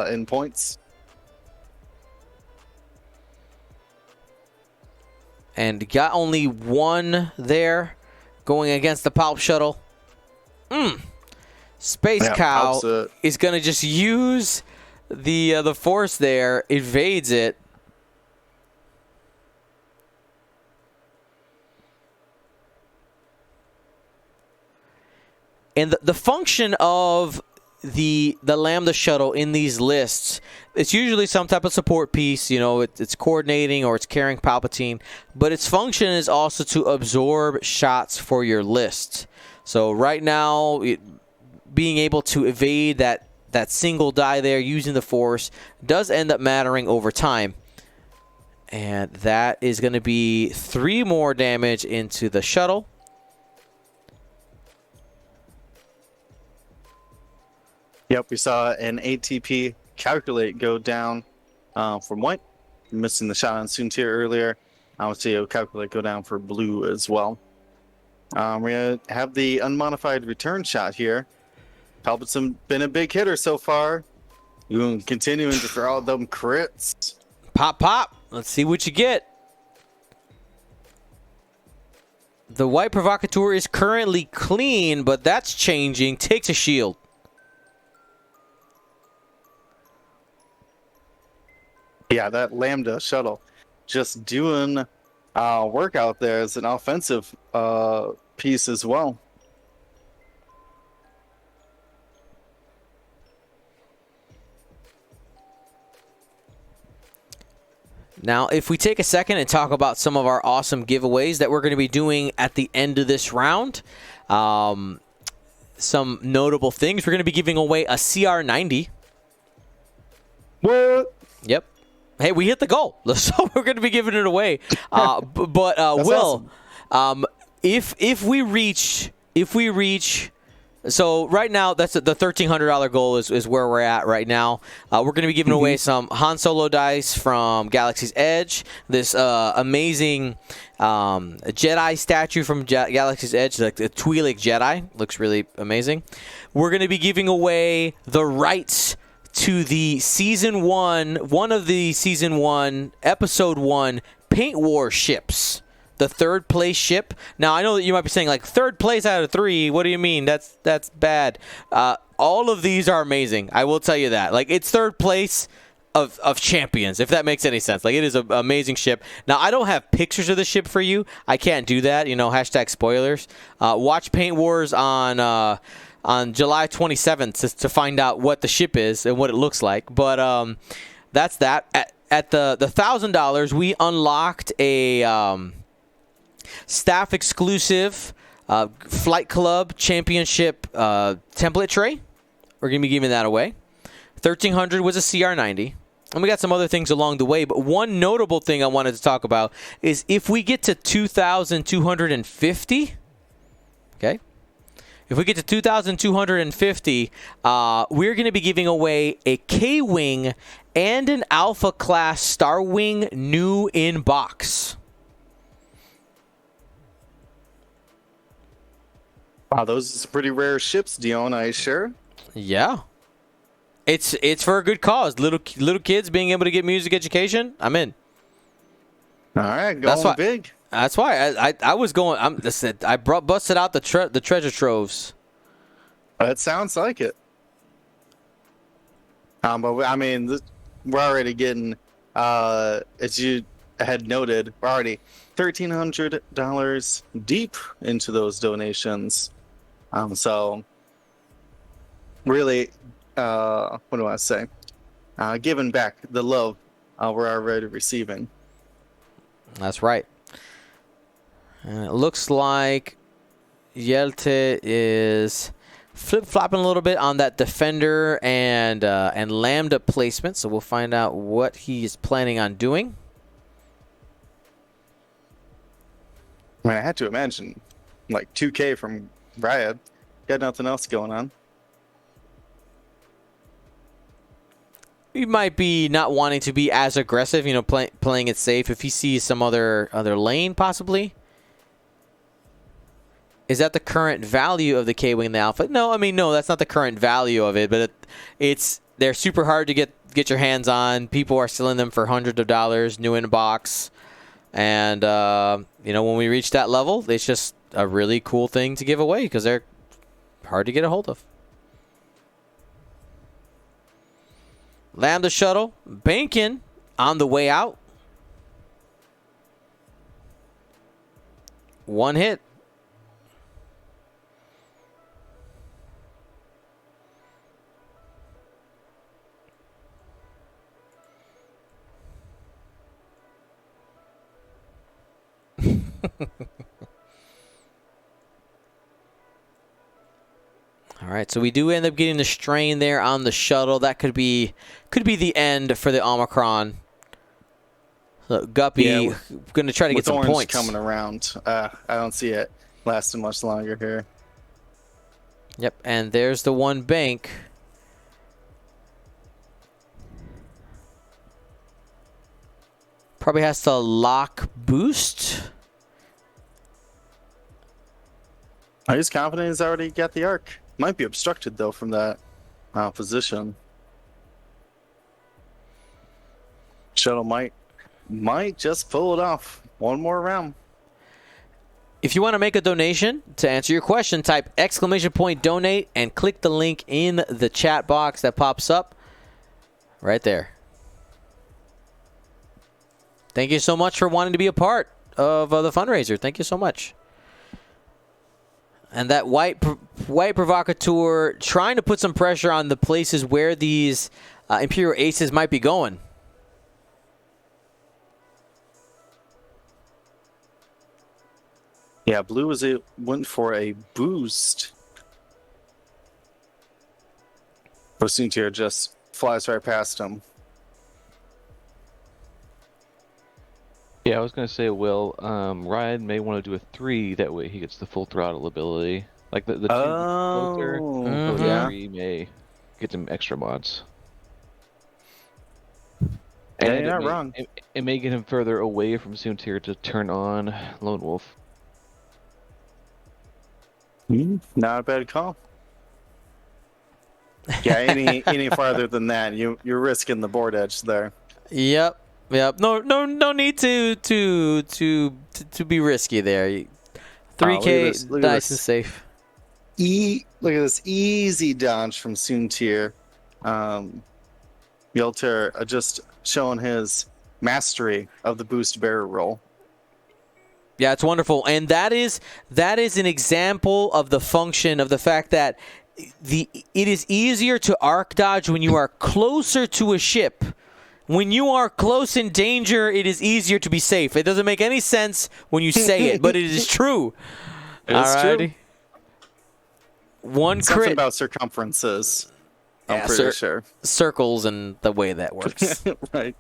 in points. And got only one there going against the Palp Shuttle. Space Cow is going to just use the force there, evades it. And the function of the Lambda shuttle in these lists, it's usually some type of support piece. You know, it's coordinating or it's carrying Palpatine. But its function is also to absorb shots for your list. So right now, being able to evade that single die there using the Force does end up mattering over time. And that is going to be 3 more damage into the shuttle. Yep, we saw an ATP calculate go down from white, missing the shot on Soontir earlier. I would see a calculate go down for blue as well. We're going to have the unmodified return shot here. Palpatine's been a big hitter so far. Continuing to throw out them crits. Pop, pop. Let's see what you get. The white provocateur is currently clean, but that's changing. Takes a shield. Yeah, that Lambda shuttle just doing work out there as an offensive piece as well. Now, if we take a second and talk about some of our awesome giveaways that we're going to be doing at the end of this round, some notable things. We're going to be giving away a CR90. What? Yep. Hey, we hit the goal, so we're going to be giving it away. But Will, awesome. If we reach, so right now that's the $1,300 goal is where we're at right now. We're going to be giving away some Han Solo dice from Galaxy's Edge. This amazing Jedi statue from Galaxy's Edge, like the Twi'lek Jedi, looks really amazing. We're going to be giving away the rights to the one of the season 1, episode 1 Paint War ships. The 3rd place ship. Now, I know that you might be saying, like, 3rd place out of 3. What do you mean? That's bad. All of these are amazing. I will tell you that. Like, it's 3rd place of champions, if that makes any sense. Like, it is an amazing ship. Now, I don't have pictures of the ship for you. I can't do that. You know, hashtag spoilers. Watch Paint Wars on July 27th to find out what the ship is and what it looks like. But that's that. At the $1,000, we unlocked a staff exclusive Flight Club Championship template tray. We're going to be giving that away. 1,300 was a CR90. And we got some other things along the way, but one notable thing I wanted to talk about is if we get to 2,250, okay? If we get to 2,250, we're going to be giving away a K-Wing and an Alpha Class Star Wing new in box. Wow, those are pretty rare ships, Dion, are you sure? Yeah. It's for a good cause. Little kids being able to get music education, I'm in. All right, going big. That's why I was going. I busted out the treasure troves. It sounds like it. But I mean, we're already getting, as you had noted, we're already $1,300 deep into those donations. So really, what do I say? Giving back the love we're already receiving. That's right. And it looks like Jelte is flip-flopping a little bit on that defender and lambda placement, so we'll find out what he is planning on doing. I mean, I had to imagine, like 2K from Riot, got nothing else going on. He might be not wanting to be as aggressive, playing it safe. If he sees some other lane, possibly. Is that the current value of the K-Wing and the Alpha? No, I mean, no, that's not the current value of it, but they're super hard to get your hands on. People are selling them for hundreds of dollars, new in box. And, when we reach that level, it's just a really cool thing to give away because they're hard to get a hold of. Lambda shuttle, banking on the way out. One hit. All right, so we do end up getting the strain there on the shuttle. That could be the end for the Omicron. Look, Guppy going to try to get some points coming around. I don't see it lasting much longer here. Yep, and there's the one bank. Probably has to lock boost. He's confident he's already got the arc. Might be obstructed, though, from that position. Shuttle might just pull it off. One more round. If you want to make a donation, to answer your question, type !donate and click the link in the chat box that pops up right there. Thank you so much for wanting to be a part of the fundraiser. Thank you so much. And that white provocateur trying to put some pressure on the places where these Imperial Aces might be going. Yeah, blue went for a boost. Prosuntier just flies right past him. Yeah, I was gonna say, Will, Ryan may want to do a 3. That way he gets the full throttle ability. Like the 2 closer, so the 3 may get some extra mods. Yeah, And you're not wrong. It may get him further away from Soontier to turn on Lone Wolf. Not a bad call. Yeah, any farther than that, you're risking the board edge there. Yep. No need to be risky there. 3K, nice and safe. Look at this easy dodge from Soontier. Jelte just showing his mastery of the boost barrel roll. Yeah, it's wonderful, and that is an example of the function of the fact that it is easier to arc dodge when you are closer to a ship. When you are close in danger, it is easier to be safe. It doesn't make any sense when you say it, but it is true. It's true. One Something crit about circumferences. I'm pretty sure. Circles and the way that works. Right.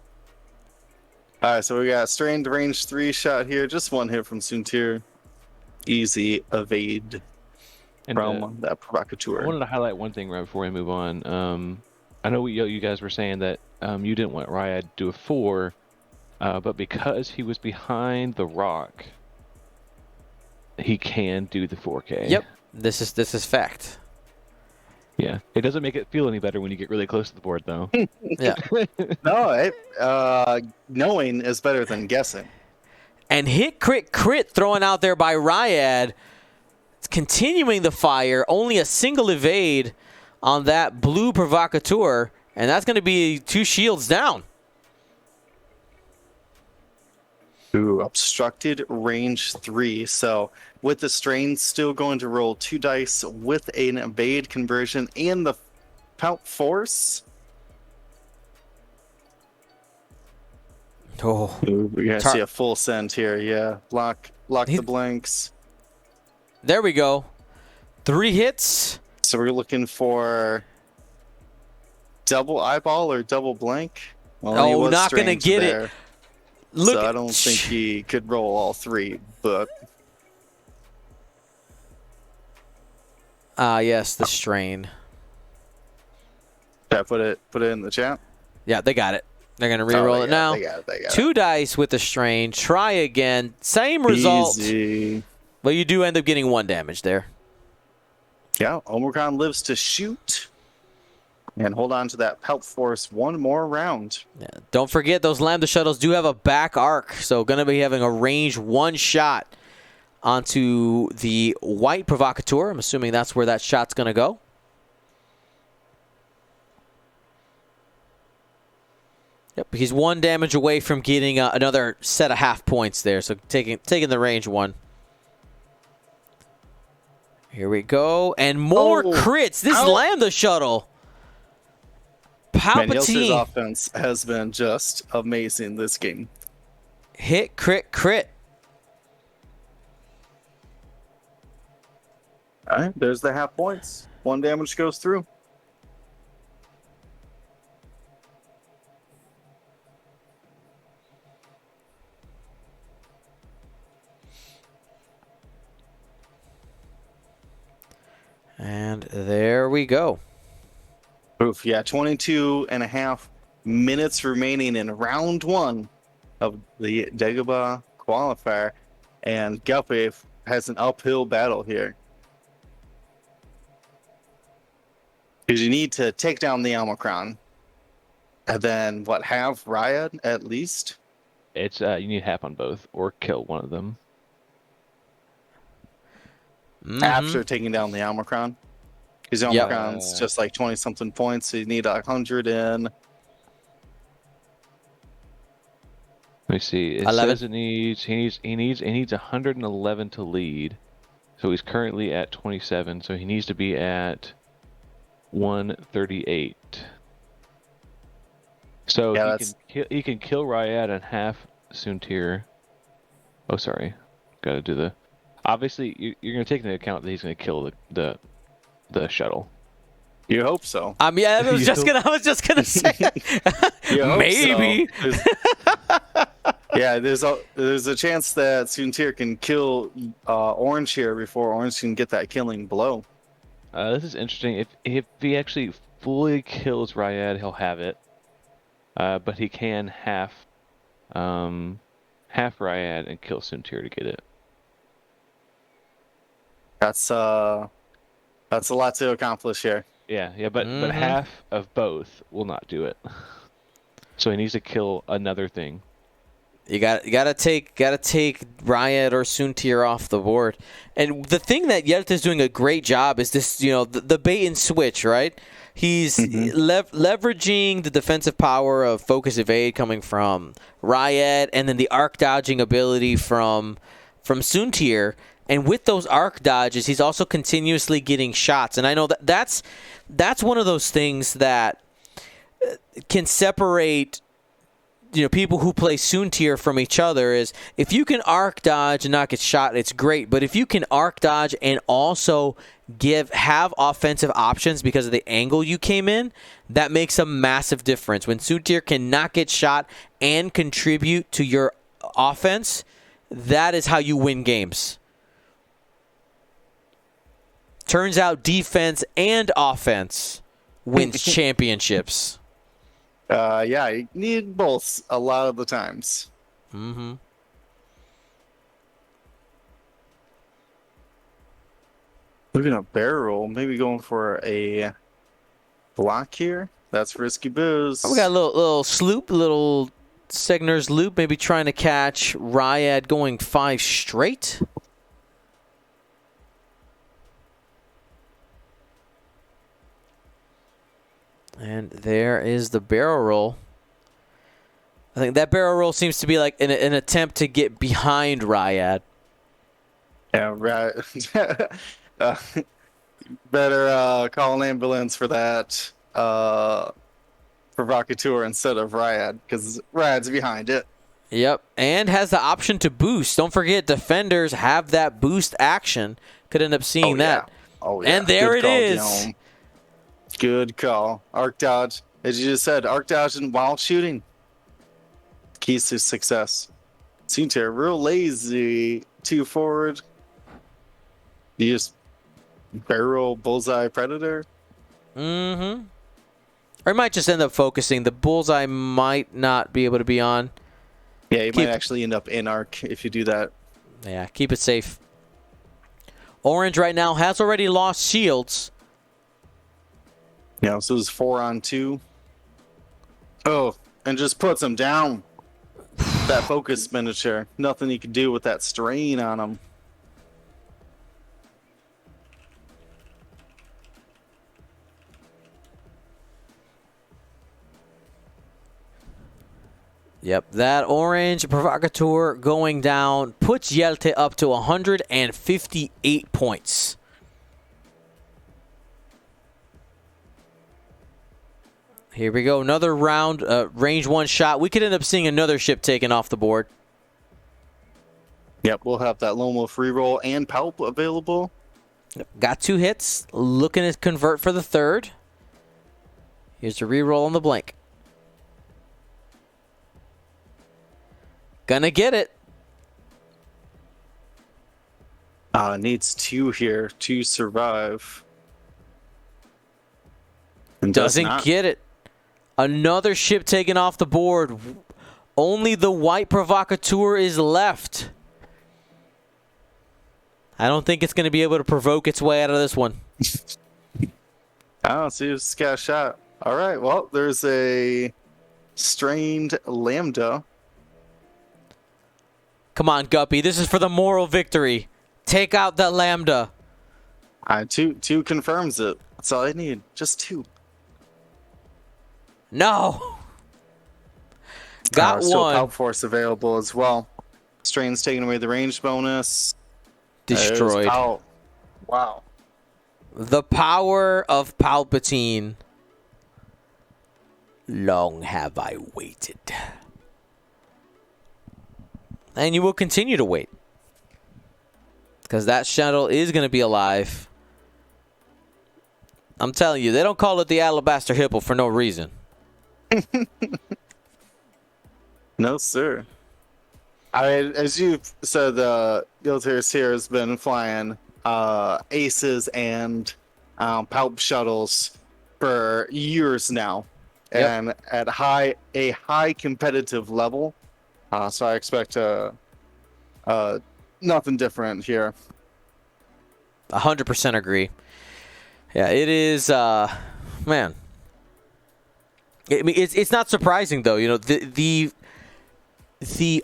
All right, so we got strained range 3 shot here. Just one hit from Soontir. Easy evade from that provocateur. I wanted to highlight one thing right before we move on. I know you guys were saying that you didn't want Ryad to do a 4, but because he was behind the rock, he can do the 4K. Yep, this is fact. Yeah, it doesn't make it feel any better when you get really close to the board, though. Yeah. No, knowing is better than guessing. And hit crit thrown out there by Ryad. It's continuing the fire. Only a single evade on that blue provocateur, and that's going to be 2 shields down. Ooh, obstructed range 3. So with the strain still going to roll 2 dice with an evade conversion and the pout force. Oh, Ooh, we're gonna see a full send here. Yeah, lock the blanks. There we go. 3 hits. So we're looking for double eyeball or double blank. Well, he was not gonna strained get there. it. Look, So I don't think he could roll all 3, but yes, the strain. yeah, put it in the chat. Yeah, they got it. They're going to re-roll it now. They got it. 2 dice with the strain. Try again. Same result. Easy. But you do end up getting 1 damage there. Yeah, Omicron lives to shoot. And hold on to that pelt force 1 more round. Yeah. Don't forget, those Lambda shuttles do have a back arc. So going to be having a range 1 shot onto the white provocateur. I'm assuming that's where that shot's going to go. Yep, he's 1 damage away from getting another set of half points there. So taking the range 1. Here we go, and more crits. This Lambda shuttle. Man, Jelte's Palpatine. offense has been just amazing this game. Hit, crit. All right, there's the half points. 1 damage goes through. And there we go. Oof, yeah, 22 and a half minutes remaining in round 1 of the Dagobah qualifier. And Guppy has an uphill battle here. Because you need to take down the Omicron. And then, have Ryad at least? It's you need half on both, or kill one of them. After taking down the Omicron. Because the Omicron's just like 20-something points, so you need 100 in. Let me see. It 11. says he needs 111 to lead. So he's currently at 27, so he needs to be at 138. So he can kill Ryad and half Soontir. Oh, sorry. Got to do the. Obviously, you're going to take into account that he's going to kill the shuttle. You hope so. I was just gonna say maybe. So. Yeah, there's a chance that Soontir can kill Orange here before Orange can get that killing blow. This is interesting. If he actually fully kills Ryad, he'll have it. But he can half Ryad and kill Soontir to get it. That's a lot to accomplish here. Yeah, but half of both will not do it. So he needs to kill another thing. You gotta take Ryad or Soontir off the board. And the thing that Jelte is doing a great job is this, the bait and switch, right? He's leveraging the defensive power of focus evade coming from Ryad, and then the arc dodging ability from Soontir. And with those arc dodges, he's also continuously getting shots. And I know that's one of those things that can separate people who play Soontir from each other is if you can arc dodge and not get shot, it's great. But if you can arc dodge and also have offensive options because of the angle you came in, that makes a massive difference. When Soontir cannot get shot and contribute to your offense, that is how you win games. Turns out defense and offense wins championships. Yeah, you need both a lot of the times. Mm-hmm. Looking at barrel, maybe going for a block here. That's risky booze. We got a little sloop, little Segner's loop, maybe trying to catch Ryad going 5 straight. And there is the barrel roll. I think that barrel roll seems to be like an attempt to get behind Ryad. Yeah, right. Better call an ambulance for that provocateur instead of Ryad, because Ryad's behind it. Yep, and has the option to boost. Don't forget, defenders have that boost action. Could end up seeing that. Oh, yeah. And there Good it call, is. Guillaume. Good call. Arc dodge. As you just said, arc dodge and while shooting. Keys to success. Soontir, real lazy. 2 forward. You just barrel bullseye predator. Mm-hmm. Or he might just end up focusing. The bullseye might not be able to be on. Yeah, you might actually end up in arc if you do that. Yeah, keep it safe. Orange right now has already lost shields. Yeah, so it's 4-on-2. Oh, and just puts him down. That focus miniature. Nothing you can do with that strain on him. Yep, that orange provocateur going down puts Jelte up to 158 points. Here we go, another round, range 1 shot. We could end up seeing another ship taken off the board. Yep, we'll have that Lone Wolf reroll and Palp available. Got 2 hits, looking to convert for the 3rd. Here's the reroll on the blank. Gonna get it. Needs 2 here to survive. And Doesn't get it. Another ship taken off the board. Only the white provocateur is left. I don't think it's going to be able to provoke its way out of this one. I don't see if it's got a shot. All right, well, there's a strained Lambda. Come on, Guppy. This is for the moral victory. Take out that Lambda. 2 confirms it. That's all I need. Just 2. No. Got still one. Palp Force available as well. Strain's taking away the range bonus. Destroyed. Wow. The power of Palpatine. Long have I waited. And you will continue to wait. Because that shuttle is going to be alive. I'm telling you, they don't call it the Alabaster Hippo for no reason. No, sir. As you said, Jelte here has been flying aces and Palp shuttles for years now. Yep. And at a high competitive level. So I expect nothing different here. 100% agree. Yeah, it is, man. I mean, it's not surprising though. You know, the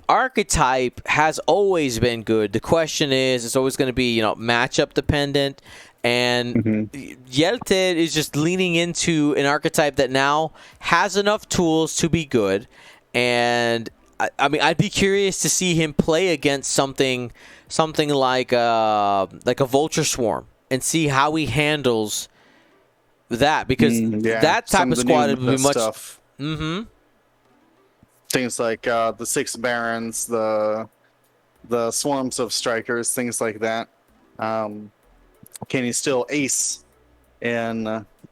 archetype has always been good. The question is, it's always going to be, matchup dependent. And Jelte is just leaning into an archetype that now has enough tools to be good. And I mean, I'd be curious to see him play against something like a Vulture Swarm and see how he handles that, because that type of squad would be much. Stuff. Things like the 6 barons, the swarms of strikers, things like that. Can he still ace in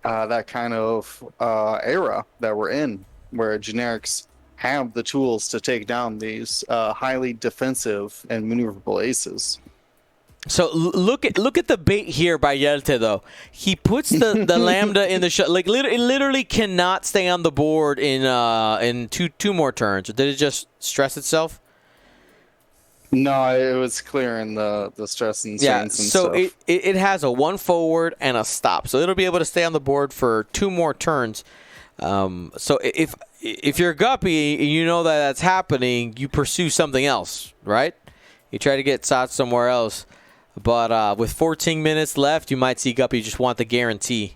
that kind of era that we're in, where generics have the tools to take down these highly defensive and maneuverable aces? So look at the bait here by Jelte though. He puts the lambda in the shot. Like it literally cannot stay on the board in two more turns. Or did it just stress itself? No, it was clearing the stress and Yeah. strains and So stuff. it has a 1 forward and a stop. So it'll be able to stay on the board for 2 more turns. So if you're Guppy and you know that that's happening, you pursue something else, right? You try to get shots somewhere else. But with 14 minutes left, you might see Guppy just want the guarantee.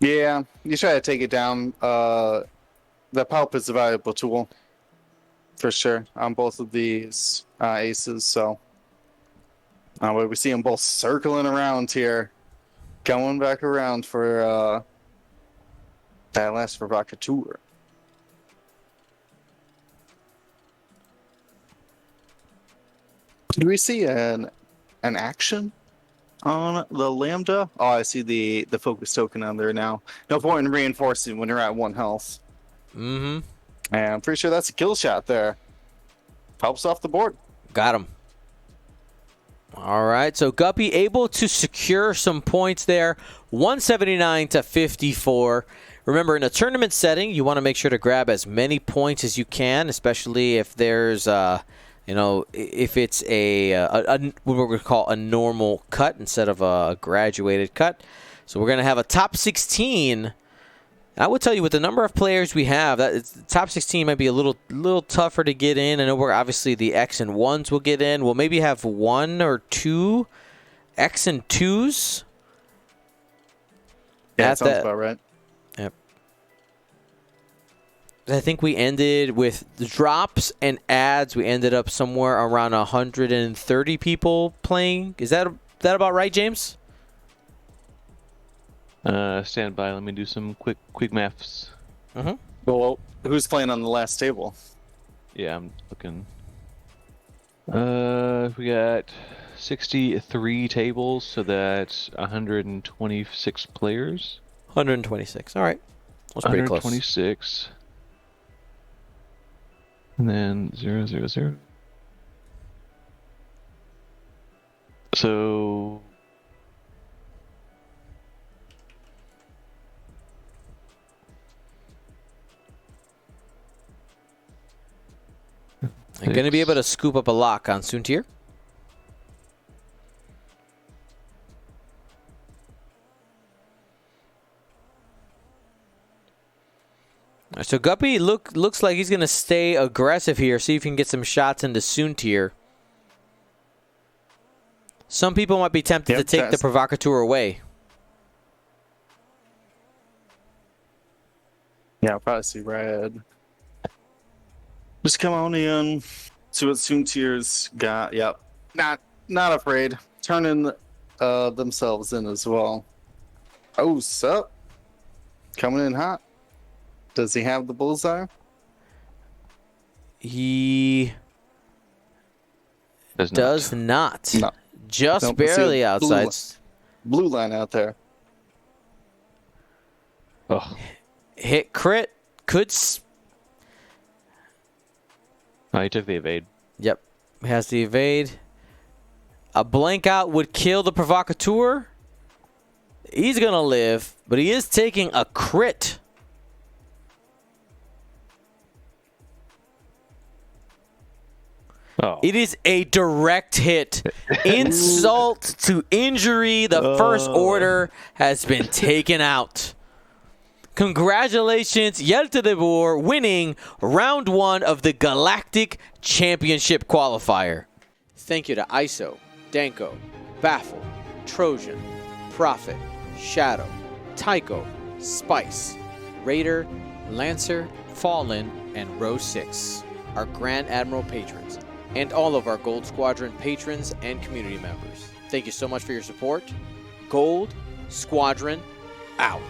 Yeah, you try to take it down. The pulp is a valuable tool, for sure, on both of these aces. So we see them both circling around here, going back around for that last provocateur. Do we see an action on the lambda? Oh, I see the focus token on there now. No point in reinforcing when you're at 1 health. Mm-hmm. And I'm pretty sure that's a kill shot there. Helps off the board. Got him. All right, so Guppy able to secure some points there. 179 to 54. Remember, in a tournament setting, you want to make sure to grab as many points as you can, especially if there's if it's what we're going to call a normal cut instead of a graduated cut. So we're going to have a top 16. I would tell you, with the number of players we have, that top 16 might be a little tougher to get in. I know obviously the X and 1s will get in. We'll maybe have 1 or 2 X and 2s. Yeah, that sounds about right. Yep. I think we ended with the drops and ads. We ended up somewhere around 130 people playing. Is that about right, James? Stand by. Let me do some quick maths. Mm-hmm. Well, who's playing on the last table? Yeah, I'm looking. We got 63 tables, so that's 126 players. 126. All right. That's pretty close. 126. And then 0, 0, 0. So I'm going to be able to scoop up a lock on Soontir. So Guppy looks like he's going to stay aggressive here, see if he can get some shots into Soontir. Some people might be tempted to take the provocateur away. Yeah, I'll probably see red. Just come on in. See what Soontir's got. Yep. Not afraid. Turning themselves in as well. Oh, sup? Coming in hot. Does he have the bullseye? He does not. No. Just Nope, barely outside. Blue line out there. oh, Hit crit. Could. oh, he took the evade. Yep. Has the evade. A blank out would kill the provocateur. He's going to live, but he is taking a crit. Oh. It is a direct hit. Insult to injury. The first order has been taken out. Congratulations, Jelte de Boer, winning round 1 of the Galactic Championship Qualifier. Thank you to ISO, Danko, Baffle, Trojan, Prophet, Shadow, Tycho, Spice, Raider, Lancer, Fallen, and Row 6, our Grand Admiral patrons, and all of our Gold Squadron patrons and community members. Thank you so much for your support. Gold Squadron out.